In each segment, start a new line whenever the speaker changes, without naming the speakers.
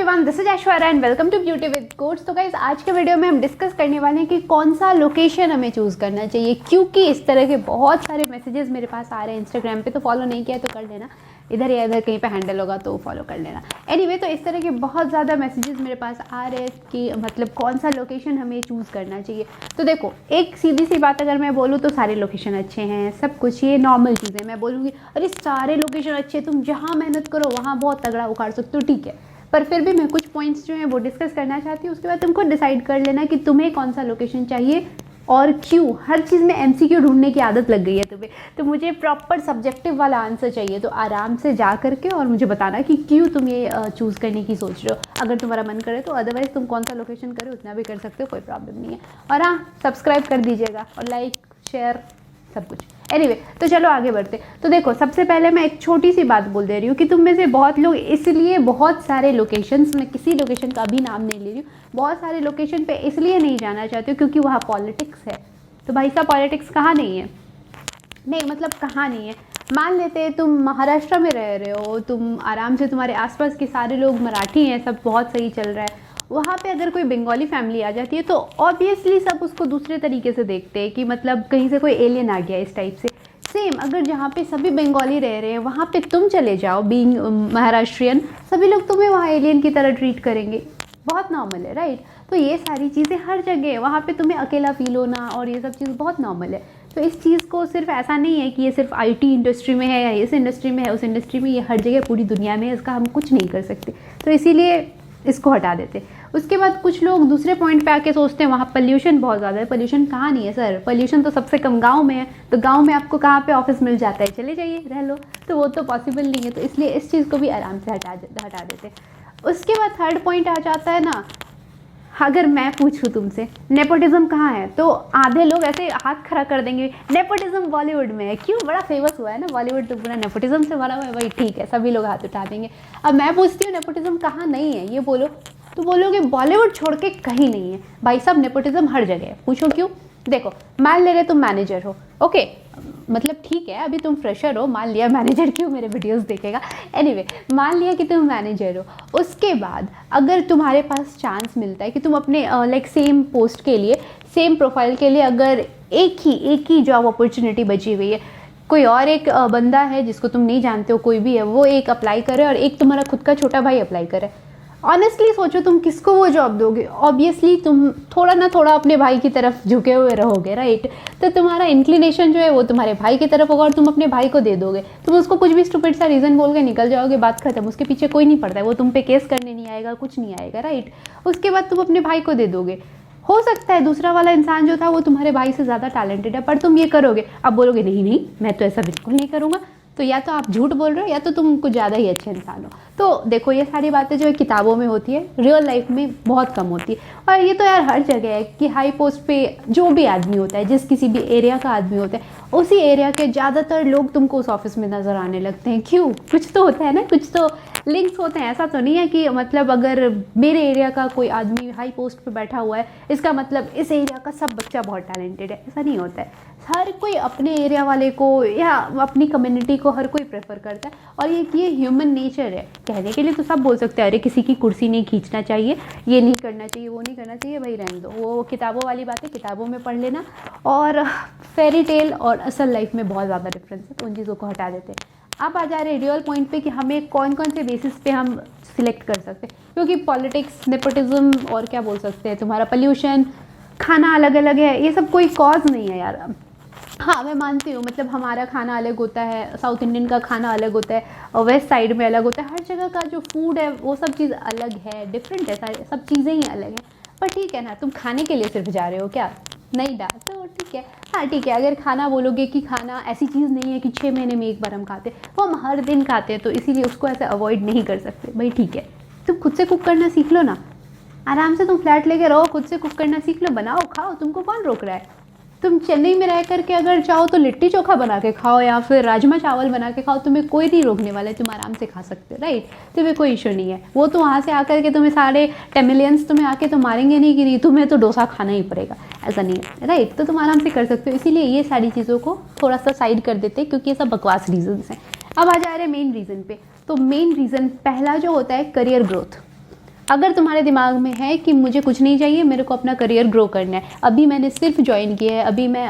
Everyone, this is Aishwarya and welcome to beauty with quotes. तो guys, आज के video में हम डिस्कस करने वाले हैं कि कौन सा लोकेशन हमें चूज़ करना चाहिए, क्योंकि इस तरह के बहुत सारे मैसेजेस मेरे पास आ रहे हैं इंस्टाग्राम पे। तो फॉलो नहीं किया तो कर लेना, इधर या इधर कहीं पे हैंडल होगा तो फॉलो कर लेना। एनीवे, तो इस तरह के बहुत ज़्यादा मैसेजेस मेरे पास आ रहे हैं कि मतलब कौन सा लोकेशन हमें चूज़ करना चाहिए। तो देखो, एक सीधी सी बात अगर मैं बोलूँ तो सारे लोकेशन अच्छे हैं, सब कुछ ये नॉर्मल चीज़ें। मैं बोलूँगी अरे सारे लोकेशन अच्छे, तुम जहाँ मेहनत करो वहाँ बहुत तगड़ा उखाड़ सकते हो, ठीक है। पर फिर भी मैं कुछ पॉइंट्स जो हैं वो डिस्कस करना चाहती हूँ। उसके बाद तुमको डिसाइड कर लेना कि तुम्हें कौन सा लोकेशन चाहिए और क्यों। हर चीज़ में एमसीक्यू ढूंढने की आदत लग गई है तुम्हें, तो मुझे प्रॉपर सब्जेक्टिव वाला आंसर चाहिए। तो आराम से जा करके और मुझे बताना कि क्यों तुम ये चूज़ करने की सोच रहे हो, अगर तुम्हारा मन करे तो। अदरवाइज़ तुम कौन सा लोकेशन करे उतना भी कर सकते हो, कोई प्रॉब्लम नहीं है। और हाँ, सब्सक्राइब कर दीजिएगा और लाइक शेयर सब कुछ। एनीवे, तो चलो आगे बढ़ते। तो देखो, सबसे पहले मैं एक छोटी सी बात बोल दे रही हूँ कि तुम में से बहुत लोग इसलिए बहुत सारे लोकेशंस, मैं किसी लोकेशन का भी नाम नहीं ले रही हूँ, बहुत सारे लोकेशन पे इसलिए नहीं जाना चाहते हो क्योंकि वहाँ पॉलिटिक्स है। तो भाई साहब, पॉलिटिक्स कहाँ नहीं है? नहीं मतलब कहाँ नहीं है, मान लेते हैं तुम महाराष्ट्र में रह रहे हो, तुम आराम से, तुम्हारे आसपास के सारे लोग मराठी हैं, सब बहुत सही चल रहा है। वहाँ पे अगर कोई बंगाली फैमिली आ जाती है तो ऑब्वियसली सब उसको दूसरे तरीके से देखते हैं कि मतलब कहीं से कोई एलियन आ गया, इस टाइप से। सेम अगर जहाँ पे सभी बंगाली रह रहे हैं वहाँ पे तुम चले जाओ बीइंग महाराष्ट्रियन, सभी लोग तुम्हें वहाँ एलियन की तरह ट्रीट करेंगे। बहुत नॉर्मल है, राइट। तो ये सारी चीज़ें हर जगह है, वहाँ पे तुम्हें अकेला फील होना और ये सब चीज़ बहुत नॉर्मल है। तो इस चीज़ को सिर्फ ऐसा नहीं है कि ये सिर्फ आईटी इंडस्ट्री में है या इस इंडस्ट्री में है, उस इंडस्ट्री में, ये हर जगह पूरी दुनिया में है, इसका हम कुछ नहीं कर सकते। तो इसीलिए इसको हटा देते। उसके बाद कुछ लोग दूसरे पॉइंट पे आके सोचते हैं वहाँ पोल्यूशन बहुत ज़्यादा है। पोल्यूशन कहाँ नहीं है सर, पोल्यूशन तो सबसे कम गांव में है। तो गांव में आपको कहाँ पे ऑफिस मिल जाता है, चले जाइए रह लो। तो वो तो पॉसिबल नहीं है, तो इसलिए इस चीज़ को भी आराम से हटा देते। उसके बाद थर्ड पॉइंट आ जाता है ना, अगर मैं पूछूं तुमसे नेपोटिज्म कहाँ है, तो आधे लोग ऐसे हाथ खड़ा कर देंगे, नेपोटिज्म बॉलीवुड में है। क्यों? बड़ा फेमस हुआ है ना बॉलीवुड, तो पूरा नेपोटिज्म से भरा हुआ है भाई, ठीक है, सभी लोग हाथ उठा देंगे। अब मैं पूछती हूँ नेपोटिज्म कहाँ नहीं है, ये बोलो। तो बोलोगे बॉलीवुड छोड़ के कहीं नहीं है। भाई साहब, नेपोटिज्म हर जगह है। पूछो क्यों? देखो, मान ले रहे तुम मैनेजर हो, ओके, मतलब ठीक है अभी तुम फ्रेशर हो, मान लिया, मैनेजर क्यों मेरे वीडियोस देखेगा। एनीवे, मान लिया कि तुम मैनेजर हो। उसके बाद अगर तुम्हारे पास चांस मिलता है कि तुम अपने लाइक सेम पोस्ट के लिए, सेम प्रोफाइल के लिए, अगर एक ही जॉब अपॉर्चुनिटी बची हुई है, कोई और एक बंदा है जिसको तुम नहीं जानते हो, कोई भी है, वो एक अप्लाई करे और एक तुम्हारा खुद का छोटा भाई अप्लाई करे, ऑनेस्टली सोचो तुम किसको वो जॉब दोगे? ऑब्वियसली तुम थोड़ा ना थोड़ा अपने भाई की तरफ झुके हुए रहोगे, राइट। तो तुम्हारा इंक्लिनेशन जो है वो तुम्हारे भाई की तरफ होगा और तुम अपने भाई को दे दोगे। तुम उसको कुछ भी स्टूपिड सा रीज़न बोल के निकल जाओगे, बात खत्म। उसके पीछे कोई नहीं पड़ता है, वो तुम पे केस करने नहीं आएगा, कुछ नहीं आएगा, राइट। उसके बाद तुम अपने भाई को दे दोगे। हो सकता है दूसरा वाला इंसान जो था वो तुम्हारे भाई से ज़्यादा टैलेंटेड है, पर तुम ये करोगे। अब बोलोगे नहीं नहीं, मैं तो ऐसा बिल्कुल नहीं करूँगा। तो या तो आप झूठ बोल रहे हो या तो तुम कुछ ज़्यादा ही अच्छे इंसान हो। तो देखो, ये सारी बातें जो है किताबों में होती है, रियल लाइफ में बहुत कम होती है। और ये तो यार हर जगह है कि हाई पोस्ट पे जो भी आदमी होता है, जिस किसी भी एरिया का आदमी होता है, उसी एरिया के ज़्यादातर लोग तुमको उस ऑफिस में नज़र आने लगते हैं। क्यों? कुछ तो होता है ना, कुछ तो लिंक्स होते हैं। ऐसा तो नहीं है कि मतलब अगर मेरे एरिया का कोई आदमी हाई पोस्ट पे बैठा हुआ है इसका मतलब इस एरिया का सब बच्चा बहुत टैलेंटेड है, ऐसा नहीं होता है। हर कोई अपने एरिया वाले को या अपनी कम्युनिटी को हर कोई प्रेफर करता है, और ये ह्यूमन नेचर है। कहने के लिए तो सब बोल सकते हैं अरे किसी की कुर्सी नहीं खींचना चाहिए, ये नहीं करना चाहिए, वो नहीं करना चाहिए, भाई रहने दो, वो किताबों वाली बातें किताबों में पढ़ लेना। और फेरी टेल और असल लाइफ में बहुत ज़्यादा डिफरेंस है, तो उन चीज़ों को हटा देते हैं। अब आ जा रहे रियल पॉइंट पे कि हमें कौन कौन से बेसिस पे हम सिलेक्ट कर सकते हैं, क्योंकि पॉलिटिक्स, नेपोटिज्म और क्या बोल सकते हैं, तुम्हारा पोल्यूशन, खाना अलग अलग है, ये सब कोई कॉज नहीं है यार। हाँ, मैं मानती हूँ, मतलब हमारा खाना अलग होता है, साउथ इंडियन का खाना अलग होता है और वेस्ट साइड में अलग होता है। हर जगह का जो फूड है वो सब चीज़ अलग है, डिफरेंट है, सारी सब चीज़ें ही अलग हैं। पर ठीक है ना, तुम खाने के लिए सिर्फ जा रहे हो क्या? नहीं डा तो ठीक है। हाँ ठीक है, अगर खाना बोलोगे कि खाना ऐसी चीज़ नहीं है कि 6 महीने में एक बार हम खाते, वो हम हर दिन खाते हैं, तो इसीलिए उसको ऐसे अवॉइड नहीं कर सकते। भाई ठीक है, तुम खुद से कुक करना सीख लो ना, आराम से तुम फ्लैट लेके रहो, खुद से कुक करना सीख लो, बनाओ खाओ, तुमको कौन रोक रहा है? तुम चेन्नई में रह करके अगर चाहो तो लिट्टी चोखा बना के खाओ या फिर राजमा चावल बना के खाओ, तुम्हें कोई नहीं रोकने वाला है, तुम आराम से खा सकते हो, राइट। तुम्हें कोई इशू नहीं है। वो तो वहाँ से आकर के तुम्हें सारे टेमिलियंस तुम्हें आके तो मारेंगे नहीं कि नहीं तुम्हें तो डोसा खाना ही पड़ेगा, ऐसा नहीं है, राइट। तो तुम आराम से कर सकते हो। इसीलिए ये सारी चीज़ों को थोड़ा सा साइड कर देते हैं क्योंकि ये सब बकवास रीजन्स हैं। अब आ जा रहे हैं मेन रीज़न पे। तो मेन रीज़न पहला जो होता है करियर ग्रोथ। अगर तुम्हारे दिमाग में है कि मुझे कुछ नहीं चाहिए, मेरे को अपना करियर ग्रो करना है, अभी मैंने सिर्फ ज्वाइन किया है, अभी मैं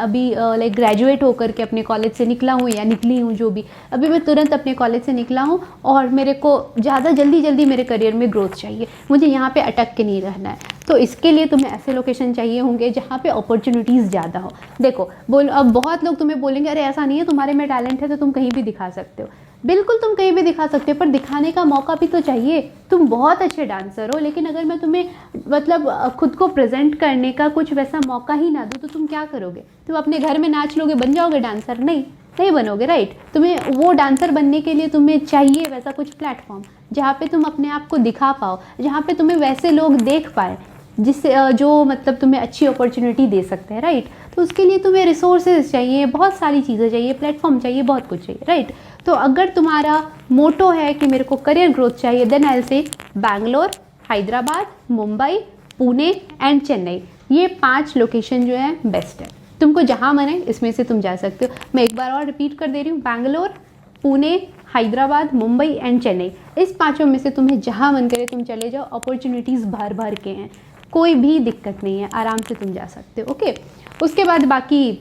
लाइक ग्रेजुएट होकर के अपने कॉलेज से निकला हूँ या निकली हूँ, जो भी अभी मैं तुरंत अपने कॉलेज से निकला हूँ और मेरे को ज़्यादा जल्दी मेरे करियर में ग्रोथ चाहिए, मुझे यहाँ पे अटक के नहीं रहना है, तो इसके लिए तुम्हें ऐसे लोकेशन चाहिए होंगे जहाँ पे अपॉर्चुनिटीज़ ज़्यादा हो। देखो अब बहुत लोग तुम्हें बोलेंगे अरे ऐसा नहीं है, तुम्हारे में टैलेंट है तो तुम कहीं भी दिखा सकते हो। बिल्कुल तुम कहीं भी दिखा सकते हो, पर दिखाने का मौका भी तो चाहिए। तुम बहुत अच्छे डांसर हो, लेकिन अगर मैं तुम्हें मतलब खुद को प्रेजेंट करने का कुछ वैसा मौका ही ना दूँ तो तुम क्या करोगे? तुम अपने घर में नाच लोगे, बन जाओगे डांसर? नहीं बनोगे, राइट। तुम्हें वो डांसर बनने के लिए तुम्हें चाहिए वैसा कुछ प्लेटफॉर्म जहाँ पे तुम अपने आप को दिखा पाओ, जहाँ पे तुम्हें वैसे लोग देख पाए जिससे जो मतलब तुम्हें अच्छी अपॉर्चुनिटी दे सकते हैं, राइट। तो उसके लिए तुम्हें रिसोर्सेज चाहिए, बहुत सारी चीज़ें चाहिए, प्लेटफॉर्म चाहिए, बहुत कुछ चाहिए, राइट। तो अगर तुम्हारा मोटो है कि मेरे को करियर ग्रोथ चाहिए, then I will say Bangalore, Hyderabad, Mumbai, Pune and Chennai, ये 5 लोकेशन जो है बेस्ट है। तुमको जहाँ मन है इसमें से तुम जा सकते हो। मैं एक बार और रिपीट कर दे रही हूँ, बैंगलोर, पुणे, हैदराबाद, मुंबई एंड चेन्नई, इस 5 में से तुम्हें जहाँ मन करे तुम चले जाओ। अपॉर्चुनिटीज़ भर के हैं, कोई भी दिक्कत नहीं है, आराम से तुम जा सकते हो, ओके। उसके बाद बाकी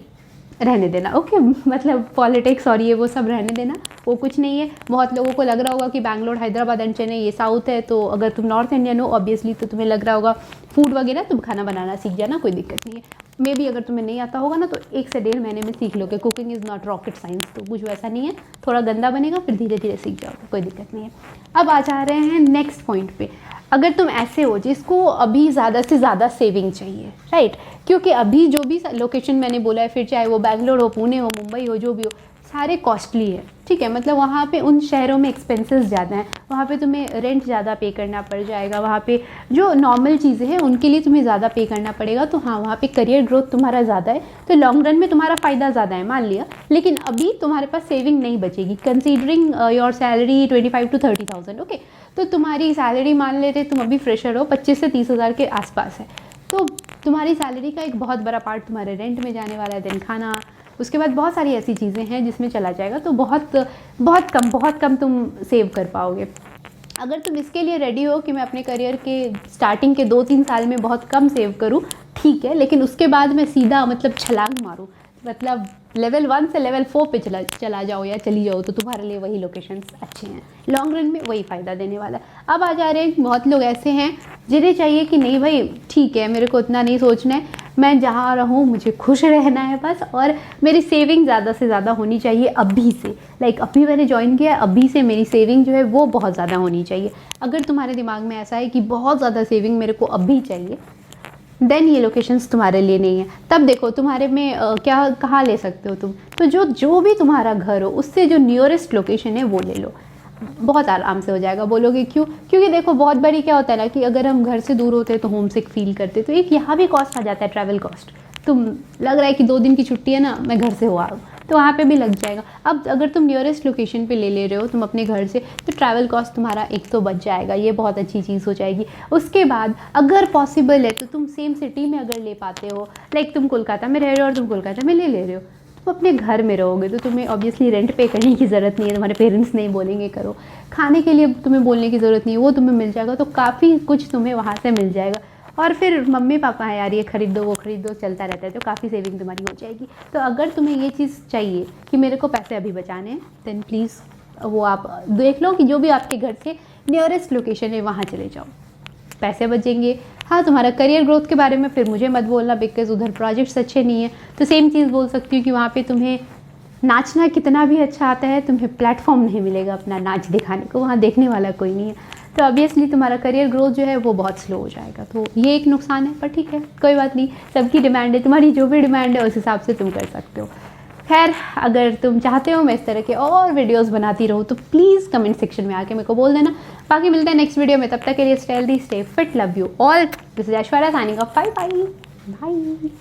रहने देना, ओके। मतलब पॉलिटिक्स और ये वो सब रहने देना, वो कुछ नहीं है। बहुत लोगों को लग रहा होगा कि बैंगलोर, हैदराबाद एंड चेन्नई ये साउथ है, तो अगर तुम नॉर्थ इंडियन हो ऑब्वियसली तो तुम्हें लग रहा होगा फूड वगैरह, तुम खाना बनाना सीख जाना, कोई दिक्कत नहीं है। मे बी अगर तुम्हें नहीं आता होगा ना तो 1 से 1.5 महीने में सीख लोगे। Cooking is not rocket science, तो कुछ वैसा नहीं है, थोड़ा गंदा बनेगा फिर धीरे धीरे सीख जाओगे, कोई दिक्कत नहीं है। अब आ जा रहे हैं नेक्स्ट पॉइंट पे। अगर तुम ऐसे हो जिसको अभी ज़्यादा से ज़्यादा सेविंग चाहिए, राइट, क्योंकि अभी जो भी लोकेशन मैंने बोला है, फिर चाहे वो बैंगलोर हो, पुणे हो, मुंबई हो, जो भी हो, सारे कॉस्टली है, ठीक है। मतलब वहाँ पे उन शहरों में एक्सपेंसेस ज़्यादा हैं, वहाँ पे तुम्हें रेंट ज़्यादा पे करना पड़ जाएगा, वहाँ पे जो नॉर्मल चीज़ें हैं उनके लिए तुम्हें ज़्यादा पे करना पड़ेगा। तो हाँ, वहाँ पे करियर ग्रोथ तुम्हारा ज़्यादा है, तो लॉन्ग रन में तुम्हारा फ़ायदा ज़्यादा है, मान लिया। लेकिन अभी तुम्हारे पास सेविंग नहीं बचेगी, considering your salary 25 to 30,000, okay. तो तुम्हारी सैलरी मान लेते तुम अभी फ्रेशर हो 25 से 30,000 के आसपास है, तो तुम्हारी सैलरी का एक बहुत बड़ा पार्ट तुम्हारे रेंट में जाने वाला है, देन खाना, उसके बाद बहुत सारी ऐसी चीज़ें हैं जिसमें चला जाएगा। तो बहुत कम तुम सेव कर पाओगे। अगर तुम इसके लिए रेडी हो कि मैं अपने करियर के स्टार्टिंग के 2-3 साल में बहुत कम सेव करूँ, ठीक है, लेकिन उसके बाद मैं सीधा मतलब छलांग मारूँ, मतलब लेवल 1 से लेवल 4 पे चला जाओ या चली जाओ, तो तुम्हारे लिए वही लोकेशंस अच्छे हैं, लॉन्ग रन में वही फ़ायदा देने वाला है। अब आ जा रहे हैं, बहुत लोग ऐसे हैं जिन्हें चाहिए कि नहीं भाई ठीक है, मेरे को इतना नहीं सोचना है, मैं जहाँ रहूँ मुझे खुश रहना है बस, और मेरी सेविंग ज़्यादा से ज़्यादा होनी चाहिए अभी से। लाइक अभी मैंने ज्वाइन किया है, अभी से मेरी सेविंग जो है वो बहुत ज़्यादा होनी चाहिए। अगर तुम्हारे दिमाग में ऐसा है कि बहुत ज़्यादा सेविंग मेरे को अभी चाहिए, देन ये लोकेशंस तुम्हारे लिए नहीं है। तब देखो तुम्हारे में क्या कहाँ ले सकते हो तुम, तो जो भी तुम्हारा घर हो उससे जो नियरेस्ट लोकेशन है वो ले लो, बहुत आराम से हो जाएगा। बोलोगे क्यों? क्योंकि देखो बहुत बड़ी क्या होता है ना कि अगर हम घर से दूर होते हैं तो होम सिक फील करते, तो एक यहाँ भी कॉस्ट आ जाता है, ट्रैवल कॉस्ट। तुम लग रहा है कि 2 दिन की छुट्टी है ना, मैं घर से हुआ हूँ, तो वहाँ पे भी लग जाएगा। अब अगर तुम नियरेस्ट लोकेशन पे ले रहे हो तुम अपने घर से, तो ट्रैवल कॉस्ट तुम्हारा एक तो बच जाएगा, ये बहुत अच्छी चीज़ हो जाएगी। उसके बाद अगर पॉसिबल है तो तुम सेम सिटी में अगर ले पाते हो, लाइक तुम कोलकाता में रह रहे हो और तुम कोलकाता में ले रहे हो, तुम अपने घर में रहोगे तो तुम्हें ऑब्वियसली रेंट पे करने की ज़रूरत नहीं है, तुम्हारे पेरेंट्स नहीं बोलेंगे करो, खाने के लिए तुम्हें बोलने की ज़रूरत नहीं है, वो तुम्हें मिल जाएगा, तो काफ़ी कुछ तुम्हें वहाँ से मिल जाएगा। और फिर मम्मी पापा हैं यार, ये खरीद दो वो खरीद दो, चलता रहता है, तो काफ़ी सेविंग तुम्हारी हो जाएगी। तो अगर तुम्हें ये चीज़ चाहिए कि मेरे को पैसे अभी बचाने हैं, देन प्लीज़ वो आप देख लो कि जो भी आपके घर से नियरेस्ट लोकेशन है वहाँ चले जाओ, पैसे बचेंगे। हाँ, तुम्हारा करियर ग्रोथ के बारे में फिर मुझे मत बोलना, बिकॉज उधर प्रोजेक्ट्स अच्छे नहीं है। तो सेम चीज़ बोल सकती हूँ कि वहाँ पे तुम्हें नाचना कितना भी अच्छा आता है, तुम्हें प्लेटफॉर्म नहीं मिलेगा अपना नाच दिखाने को, वहाँ देखने वाला कोई नहीं है, तो ऑब्वियसली तुम्हारा करियर ग्रोथ जो है वो बहुत स्लो हो जाएगा। तो ये एक नुकसान है, पर ठीक है, कोई बात नहीं, सबकी डिमांड है, तुम्हारी जो भी डिमांड है उस हिसाब से तुम कर सकते हो। खैर, अगर तुम चाहते हो मैं इस तरह के और वीडियोस बनाती रहूँ तो प्लीज़ कमेंट सेक्शन में आके मेरे को बोल देना। बाकी मिलते हैं नेक्स्ट वीडियो में, तब तक के लिए stay healthy, stay fit, love you all, this is Aishwarya signing off, bye bye.